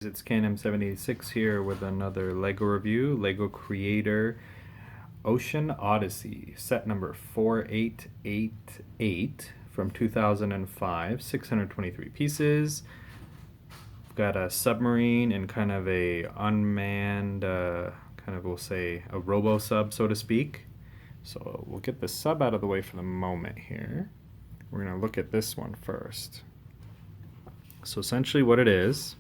It's KNM786 here with another LEGO review, LEGO Creator Ocean Odyssey, set number 4888 from 2005, 623 pieces. We've got a submarine and kind of a unmanned, we'll say a robo-sub, so to speak. So we'll get the sub out of the way for the moment here. We're going to look at this one first. So essentially what it is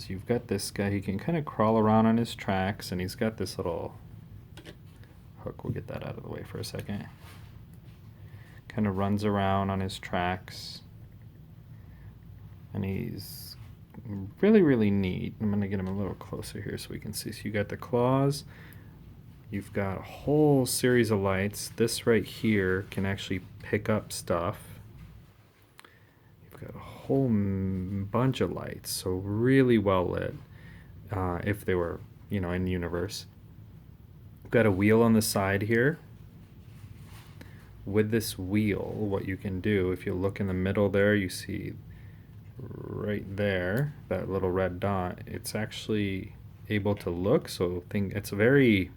you've got this guy, he can kind of crawl around on his tracks, and he's got this little hook. We'll get that out of the way for a second. Kind of runs around on his tracks, and he's really neat. I'm going to get him a little closer here so we can see. So you got the claws, you've got a whole series of lights. This right here can actually pick up stuff. Got a whole bunch of lights, so really well lit, if they were, in universe. We've got a wheel on the side here. With this wheel, what you can do, if you look in the middle there, you see right there, that little red dot, it's actually able to look, so it's a very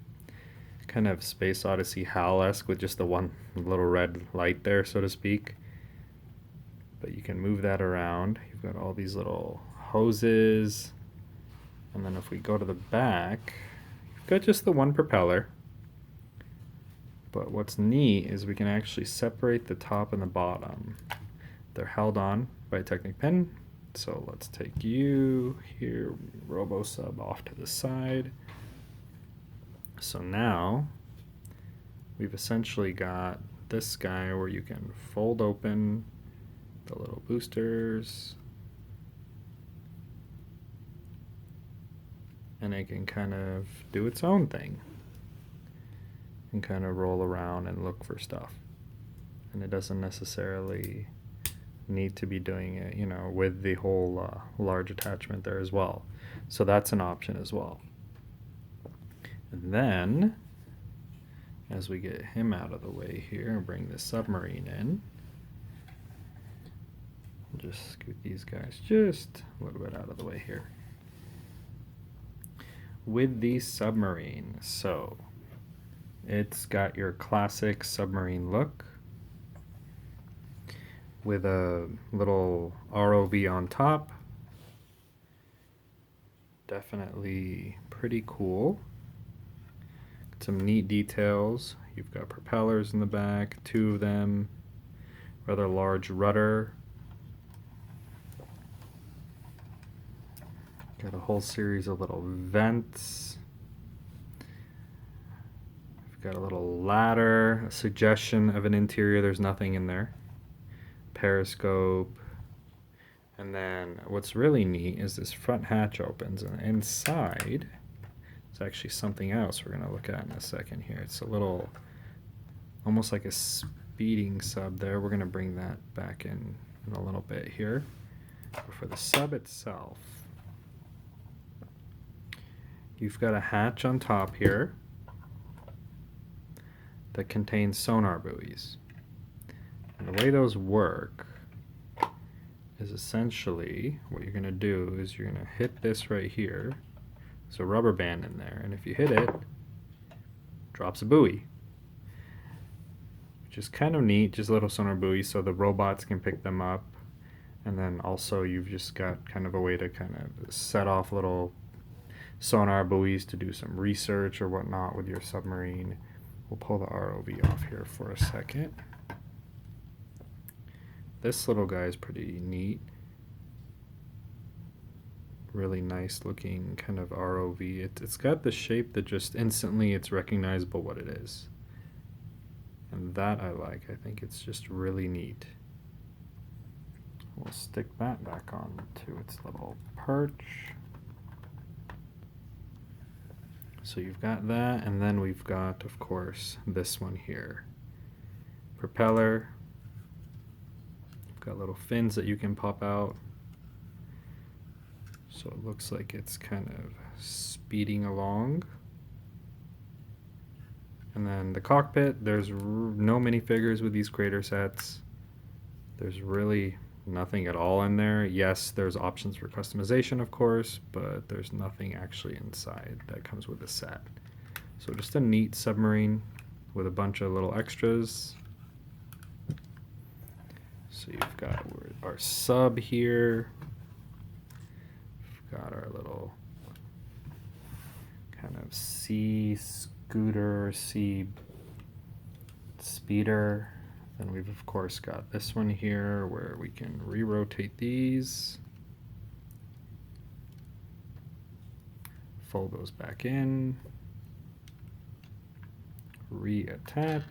kind of Space Odyssey HAL-esque with just the one little red light there, so to speak. But you can move that around. You've got all these little hoses, and then if we go to the back, you've got just the one propeller. But what's neat is we can actually separate the top and the bottom. They're held on by a Technic pin. So let's take you here, RoboSub, off to the side. So now we've essentially got this guy where you can fold open the little boosters, and it can kind of do its own thing and kind of roll around and look for stuff, and it doesn't necessarily need to be doing it with the whole large attachment there as well. So that's an option as well. And then as we get him out of the way here and bring the submarine in, just scoot these guys just a little bit out of the way here. With the submarine, so it's got your classic submarine look with a little ROV on top. Definitely pretty cool. Some neat details. You've got propellers in the back, two of them, rather large rudder. Got a whole series of little vents. We've got a little ladder, a suggestion of an interior. There's nothing in there. Periscope. And then what's really neat is this front hatch opens, and inside it's actually something else we're going to look at in a second here. It's a little, almost like a speeding sub there. We're going to bring that back in a little bit here. But for the sub itself, you've got a hatch on top here that contains sonar buoys. And the way those work is essentially what you're going to do is you're going to hit this right here. There's a rubber band in there, and if you hit it, it drops a buoy, which is kind of neat, just a little sonar buoy so the robots can pick them up. And then also you've just got kind of a way to kind of set off little sonar buoys to do some research or whatnot with your submarine. We'll pull the ROV off here for a second. This little guy is pretty neat. Really nice looking kind of ROV. It's got the shape that just instantly it's recognizable what it is. And that I like. I think it's just really neat. We'll stick that back on to its little perch. So you've got that, and then we've got, of course, this one here. Propeller. You've got little fins that you can pop out. So it looks like it's kind of speeding along. And then the cockpit, there's no minifigures with these Creator sets. There's really Nothing at all in there. Yes, there's options for customization, of course, but there's nothing actually inside that comes with the set. So just a neat submarine with a bunch of little extras. So you've got our sub here. We've got our little kind of sea scooter, sea speeder. Then we've of course got this one here where we can re-rotate these. Fold those back in. Reattach.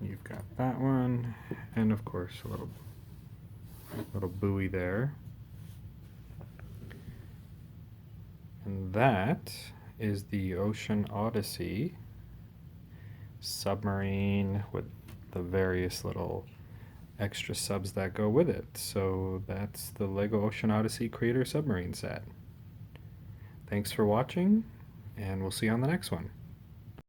You've got that one, and of course a little buoy there. And that is the Ocean Odyssey submarine with the various little extra subs that go with it. So that's the LEGO Ocean Odyssey Creator Submarine set. Thanks for watching, and we'll see you on the next one.